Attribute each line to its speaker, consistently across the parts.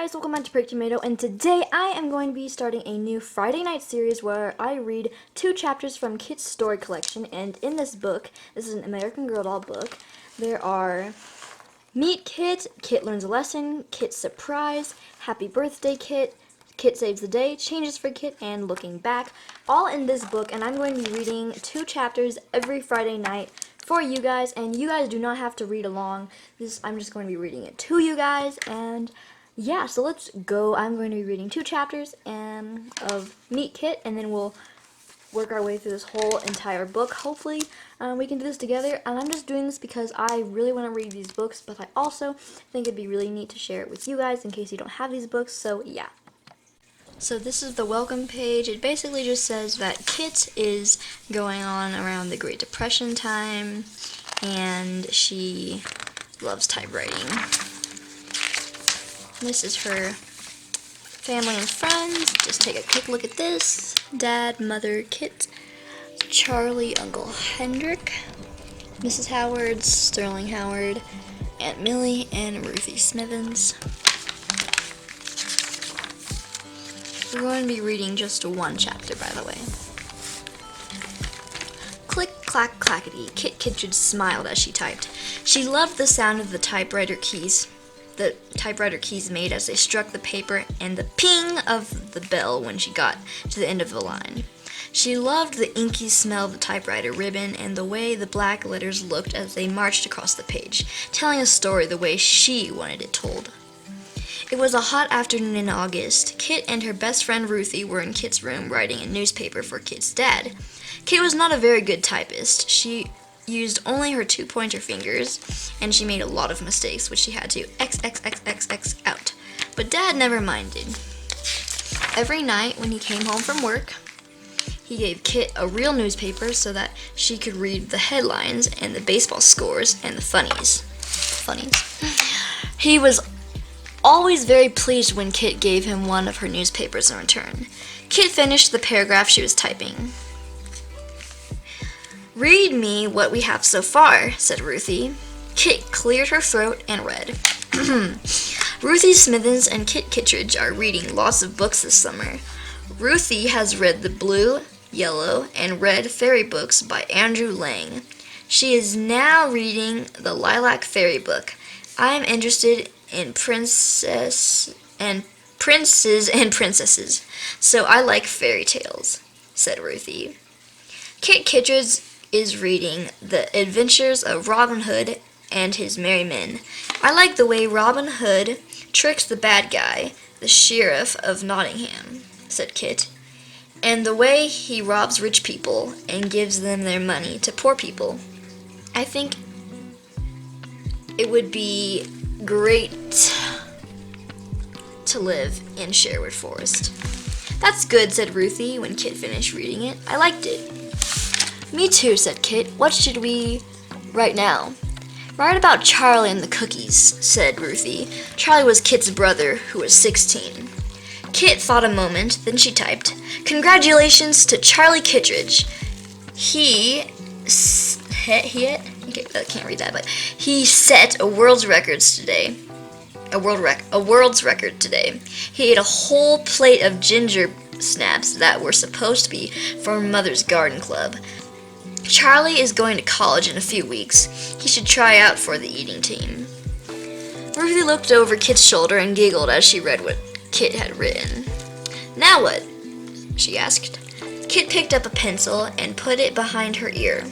Speaker 1: guys, welcome back to Break Tomato, and today I am going to be starting a new Friday night series where I read 2 chapters from Kit's story collection. And in this book, this is an American Girl doll book, there are Meet Kit, Kit Learns a Lesson, Kit's Surprise, Happy Birthday Kit, Kit Saves the Day, Changes for Kit, and Looking Back, all in this book. And I'm going to be reading 2 chapters every Friday night for you guys, and you guys do not have to read along. I'm just going to be reading it to you guys, and yeah, so let's go. I'm going to be reading 2 chapters of Meet Kit, and then we'll work our way through this whole entire book. Hopefully, we can do this together, and I'm just doing this because I really want to read these books, but I also think it'd be really neat to share it with you guys in case you don't have these books, so yeah. So this is the welcome page. It basically just says that Kit is going on around the Great Depression time, and she loves typewriting. This is her family and friends. Just take a quick look at this. Dad, Mother, Kit, Charlie, Uncle Hendrik, Mrs. Howard, Sterling Howard, Aunt Millie, and Ruthie Smithens. We're going to be reading just 1 chapter, by the way. Click, clack, clackety. Kit Kittredge smiled as she typed. She loved the sound of the typewriter keys made as they struck the paper, and the ping of the bell when she got to the end of the line. She loved the inky smell of the typewriter ribbon and the way the black letters looked as they marched across the page, telling a story the way she wanted it told. It was a hot afternoon in August. Kit and her best friend Ruthie were in Kit's room writing a newspaper for Kit's dad. Kit was not a very good typist. She used only her 2 pointer fingers, and she made a lot of mistakes, which she had to XXXXX out. But Dad never minded. Every night when he came home from work, he gave Kit a real newspaper so that she could read the headlines and the baseball scores and the funnies. He was always very pleased when Kit gave him one of her newspapers in return. Kit finished the paragraph she was typing. "Read me what we have so far," said Ruthie. Kit cleared her throat and read. Ruthie Smithens and Kit Kittredge are reading lots of books this summer. Ruthie has read the blue, yellow, and red fairy books by Andrew Lang. She is now reading the Lilac Fairy book. I am interested in princes and princesses, so I like fairy tales, said Ruthie. Kit Kittredge is reading The Adventures of Robin Hood and His Merry Men. I like the way Robin Hood tricks the bad guy, the sheriff of Nottingham, said Kit, and the way he robs rich people and gives them their money to poor people. I think it would be great to live in Sherwood Forest. That's good, said Ruthie when Kit finished reading it. I liked it. Me too, said Kit. What should we write now? Write about Charlie and the cookies, said Ruthie. Charlie was Kit's brother, who was 16. Kit thought a moment, then she typed, "Congratulations to Charlie Kittredge. He set a world's record today. A world's record today. He ate a whole plate of ginger snaps that were supposed to be from Mother's Garden Club. Charlie is going to college in a few weeks. He should try out for the eating team." Ruthie looked over Kit's shoulder and giggled as she read what Kit had written. "Now what?" she asked. Kit picked up a pencil and put it behind her ear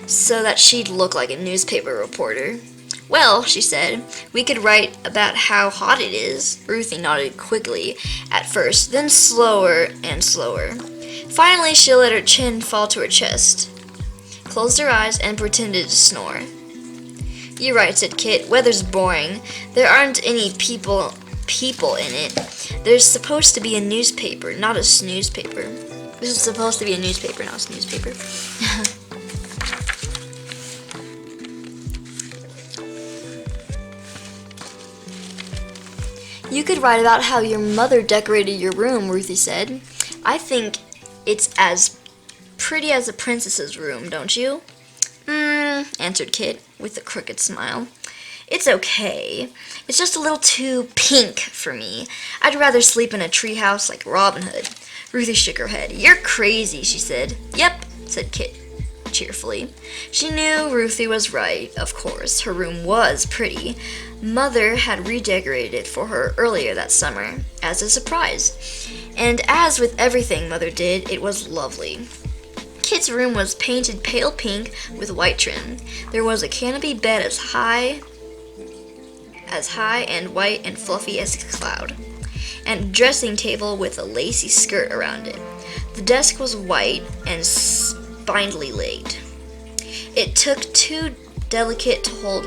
Speaker 1: so that she'd look like a newspaper reporter. "Well," she said, "we could write about how hot it is." Ruthie nodded quickly at first, then slower and slower. Finally, she let her chin fall to her chest, closed her eyes, and pretended to snore. "You're right," said Kit. "Weather's boring. There aren't any people in it. There's supposed to be a newspaper, not a snoozepaper." This is supposed to be a newspaper, not a snoozepaper. "You could write about how your mother decorated your room," Ruthie said. "I think it's as pretty as a princess's room, don't you?" Answered Kit with a crooked smile. It's okay. It's just a little too pink for me. I'd rather sleep in a treehouse like Robin Hood. Ruthie shook her head. You're crazy, she said. Yep, said Kit cheerfully. She knew Ruthie was right, of course. Her room was pretty. Mother had redecorated it for her earlier that summer as a surprise. And as with everything Mother did, it was lovely. Kit's room was painted pale pink with white trim. There was a canopy bed as high and white and fluffy as a cloud, and a dressing table with a lacy skirt around it. The desk was white and spindly legged. It looked too delicate to hold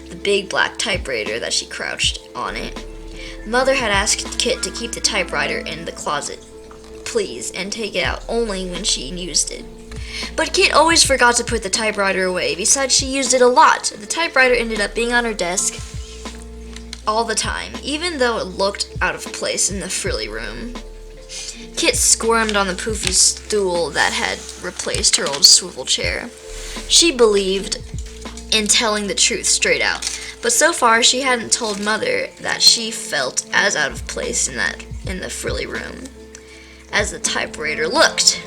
Speaker 1: the big black typewriter that she crouched on it. Mother had asked Kit to keep the typewriter in the closet, please, and take it out only when she used it. But Kit always forgot to put the typewriter away. Besides, she used it a lot. The typewriter ended up being on her desk all the time, even though it looked out of place in the frilly room. Kit squirmed on the poofy stool that had replaced her old swivel chair. She believed in telling the truth straight out, but so far she hadn't told Mother that she felt as out of place in the frilly room as the typewriter looked.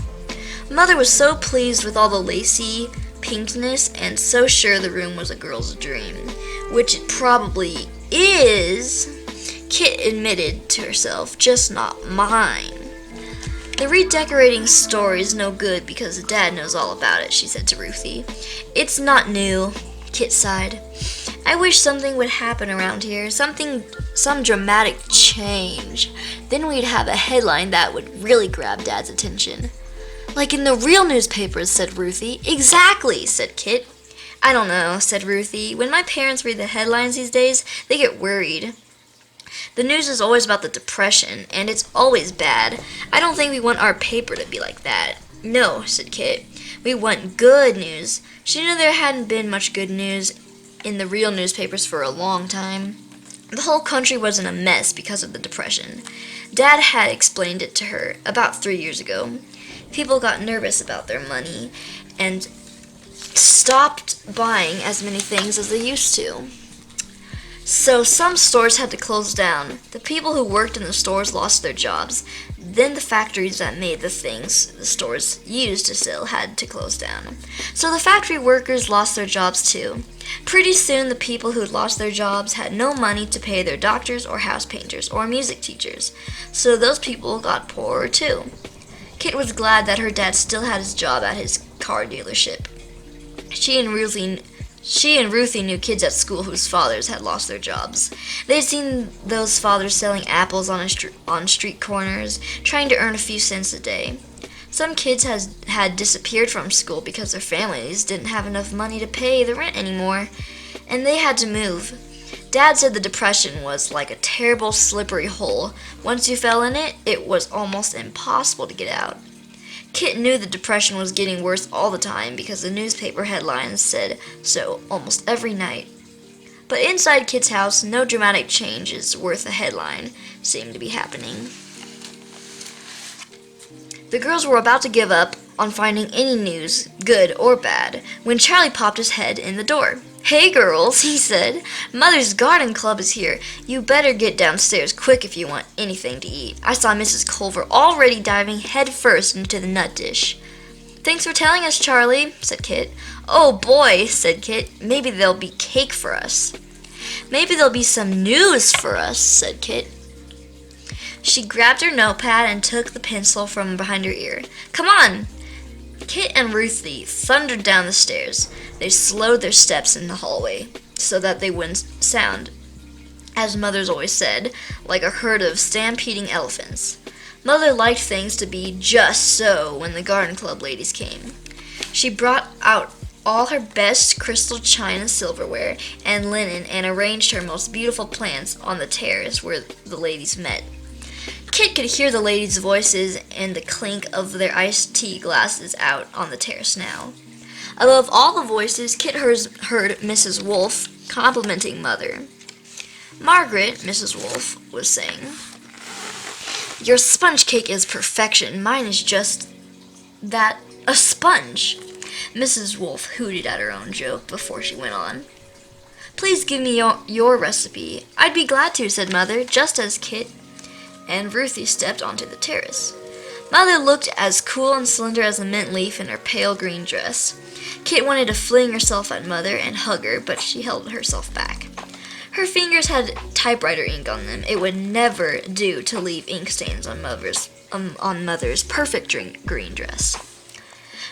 Speaker 1: Mother was so pleased with all the lacy pinkness and so sure the room was a girl's dream, which it probably is, Kit admitted to herself, just not mine. The redecorating story is no good because Dad knows all about it, she said to Ruthie. It's not new, Kit sighed. I wish something would happen around here, some dramatic change. Then we'd have a headline that would really grab Dad's attention. Like in the real newspapers, said Ruthie. Exactly, said Kit. I don't know, said Ruthie. When my parents read the headlines these days, they get worried. The news is always about the Depression, and it's always bad. I don't think we want our paper to be like that. No, said Kit. We want good news. She knew there hadn't been much good news in the real newspapers for a long time. The whole country was in a mess because of the Depression. Dad had explained it to her about 3 years ago. People got nervous about their money and stopped buying as many things as they used to. So some stores had to close down. The people who worked in the stores lost their jobs. Then the factories that made the things the stores used to sell had to close down. So the factory workers lost their jobs too. Pretty soon the people who'd lost their jobs had no money to pay their doctors or house painters or music teachers. So those people got poorer too. Kit was glad that her dad still had his job at his car dealership. She and Ruthie knew kids at school whose fathers had lost their jobs. They'd seen those fathers selling apples on street corners, trying to earn a few cents a day. Some kids had disappeared from school because their families didn't have enough money to pay the rent anymore, and they had to move. Dad said the Depression was like a terrible slippery hole. Once you fell in it, it was almost impossible to get out. Kit knew the Depression was getting worse all the time because the newspaper headlines said so almost every night. But inside Kit's house, no dramatic changes worth a headline seemed to be happening. The girls were about to give up on finding any news, good or bad, when Charlie popped his head in the door. Hey girls, he said, Mother's garden club is here. You better get downstairs quick if you want anything to eat. I saw Mrs. Culver already diving head first into the nut dish. Thanks for telling us, Charlie, said Kit. Oh boy, said Kit, maybe there'll be cake for us. Maybe there'll be some news for us, said Kit. She grabbed her notepad and took the pencil from behind her ear. Come on! Kit and Ruthie thundered down the stairs. They slowed their steps in the hallway so that they wouldn't sound, as Mother's always said, like a herd of stampeding elephants. Mother liked things to be just so when the garden club ladies came. She brought out all her best crystal china silverware and linen and arranged her most beautiful plants on the terrace where the ladies met. Kit could hear the ladies' voices and the clink of their iced tea glasses out on the terrace now. Above all the voices, Kit heard Mrs. Wolfe complimenting Mother. Margaret, Mrs. Wolfe was saying, your sponge cake is perfection. Mine is just that, a sponge. Mrs. Wolf hooted at her own joke before she went on. "Please give me your recipe." "I'd be glad to," said Mother, just as Kit and Ruthie stepped onto the terrace. Mother looked as cool and slender as a mint leaf in her pale green dress. Kit wanted to fling herself at Mother and hug her, but she held herself back. Her fingers had typewriter ink on them. It would never do to leave ink stains on Mother's perfect green dress.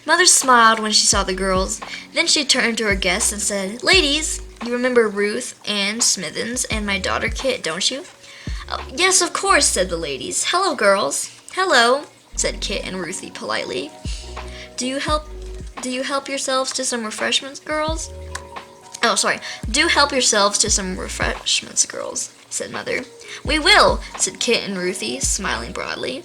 Speaker 1: Mother smiled when she saw the girls. Then she turned to her guests and said, "Ladies, you remember Ruth Ann Smithens and my daughter Kit, don't you?" "Oh, yes, of course," said the ladies. "Hello, girls." "Hello," said Kit and Ruthie politely. Do you help yourselves to some refreshments, girls?" "Oh, sorry. Do help yourselves to some refreshments, girls," said Mother. "We will," said Kit and Ruthie, smiling broadly.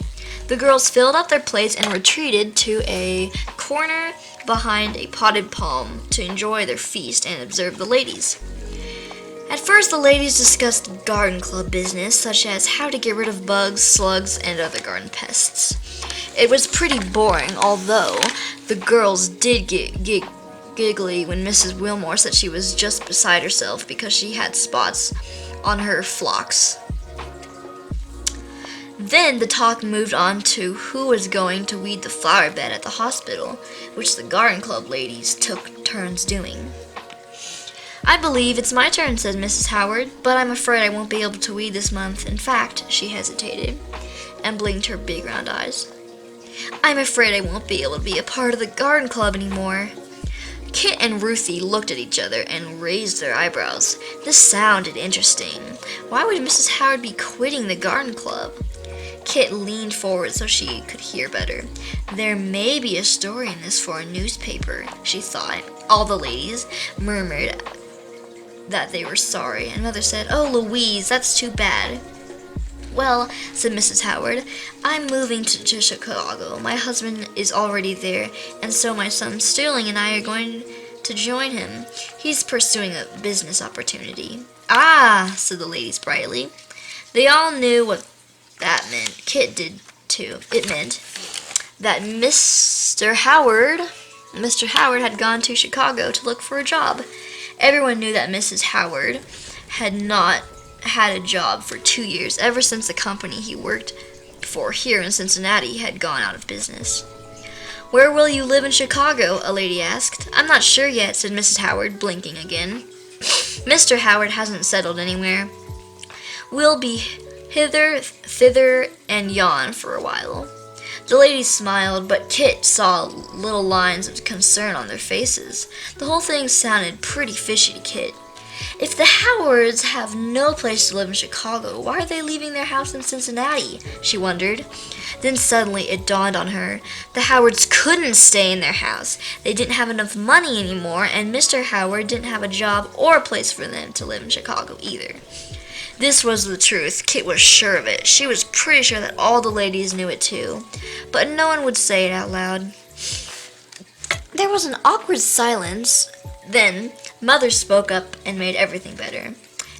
Speaker 1: The girls filled up their plates and retreated to a corner behind a potted palm to enjoy their feast and observe the ladies. At first, the ladies discussed garden club business, such as how to get rid of bugs, slugs, and other garden pests. It was pretty boring, although the girls did get giggly when Mrs. Wilmore said she was just beside herself because she had spots on her phlox. Then the talk moved on to who was going to weed the flower bed at the hospital, which the garden club ladies took turns doing. "I believe it's my turn," said Mrs. Howard, "but I'm afraid I won't be able to weed this month. In fact," she hesitated and blinked her big round eyes, "I'm afraid I won't be able to be a part of the garden club anymore." Kit and Ruthie looked at each other and raised their eyebrows. This sounded interesting. Why would Mrs. Howard be quitting the garden club? Kit leaned forward so she could hear better. There may be a story in this for a newspaper, she thought. All the ladies murmured that they were sorry, and Mother said, "Oh, Louise, that's too bad." "Well," said Mrs. Howard, "I'm moving to Chicago. My husband is already there, and so my son Sterling and I are going to join him. He's pursuing a business opportunity." "Ah," said the ladies brightly. They all knew what that meant. Kit did too. It meant that Mr. Howard had gone to Chicago to look for a job. Everyone knew that Mrs. Howard had not had a job for 2 years, ever since the company he worked for here in Cincinnati had gone out of business. "Where will you live in Chicago?" a lady asked. "I'm not sure yet," said Mrs. Howard, blinking again. "Mr. Howard hasn't settled anywhere. We'll be hither, thither, and yon for a while." The ladies smiled, but Kit saw little lines of concern on their faces. The whole thing sounded pretty fishy to Kit. If the Howards have no place to live in Chicago, why are they leaving their house in Cincinnati? She wondered. Then suddenly it dawned on her. The Howards couldn't stay in their house. They didn't have enough money anymore, and Mr. Howard didn't have a job or a place for them to live in Chicago either. This was the truth. Kit was sure of it. She was pretty sure that all the ladies knew it too, but no one would say it out loud. There was an awkward silence. Then Mother spoke up and made everything better.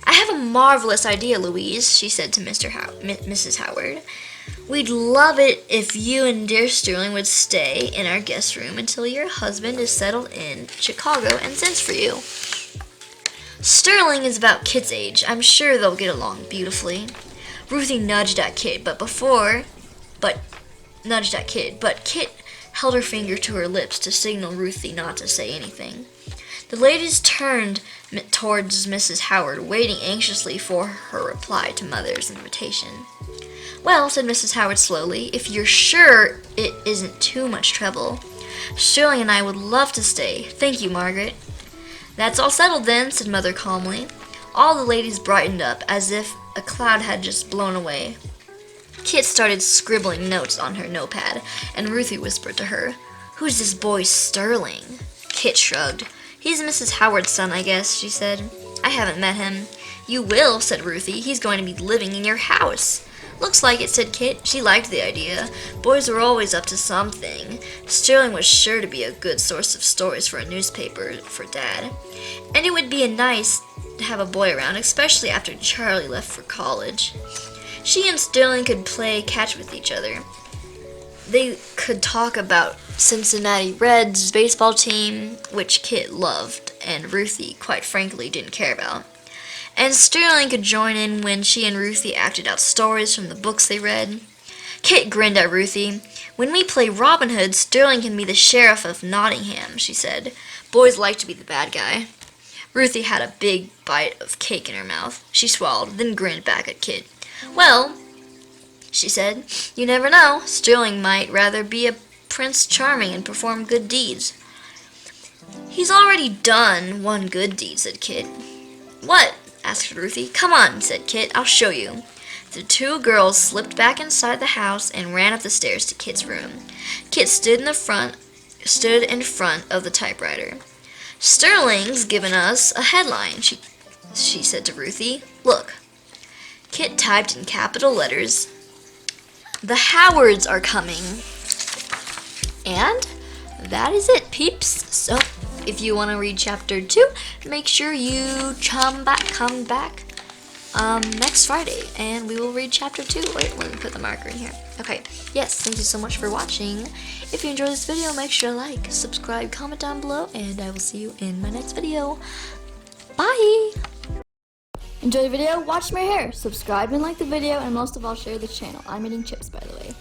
Speaker 1: "I have a marvelous idea, Louise," she said to Mrs. Howard. "We'd love it if you and dear Sterling would stay in our guest room until your husband is settled in Chicago and sends for you. Sterling is about Kit's age. I'm sure they'll get along beautifully." Ruthie nudged at Kit, but Kit held her finger to her lips to signal Ruthie not to say anything. The ladies turned towards Mrs. Howard, waiting anxiously for her reply to Mother's invitation. "Well," said Mrs. Howard slowly, "if you're sure it isn't too much trouble, Sterling and I would love to stay. Thank you, Margaret." "That's all settled then," said Mother calmly. All the ladies brightened up as if a cloud had just blown away. Kit started scribbling notes on her notepad, and Ruthie whispered to her, "Who's this boy Sterling?" Kit shrugged. "He's Mrs. Howard's son, I guess," she said. "I haven't met him." "You will," said Ruthie. "He's going to be living in your house." "Looks like it," said Kit. She liked the idea. Boys were always up to something. Sterling was sure to be a good source of stories for a newspaper for Dad. And it would be nice to have a boy around, especially after Charlie left for college. She and Sterling could play catch with each other. They could talk about Cincinnati Reds baseball team, which Kit loved and Ruthie, quite frankly, didn't care about. And Sterling could join in when she and Ruthie acted out stories from the books they read. Kit grinned at Ruthie. "When we play Robin Hood, Sterling can be the sheriff of Nottingham," she said. "Boys like to be the bad guy." Ruthie had a big bite of cake in her mouth. She swallowed, then grinned back at Kit. "Well," she said, "you never know. Sterling might rather be a Prince Charming and perform good deeds." "He's already done one good deed," said Kit. "What?" asked Ruthie. "Come on," said Kit. "I'll show you." The two girls slipped back inside the house and ran up the stairs to Kit's room. Kit stood in front of the typewriter. "Sterling's given us a headline," she said to Ruthie. "Look." Kit typed in capital letters, "The Howards are coming." And that is it, peeps. So if you want to read chapter 2, make sure you come back next Friday, and we will read chapter 2. Wait, let me put the marker in here. Okay, yes, thank you so much for watching. If you enjoyed this video, make sure to like, subscribe, comment down below, and I will see you in my next video. Bye! Enjoy the video, watch my hair, subscribe and like the video, and most of all, share the channel. I'm eating chips, by the way.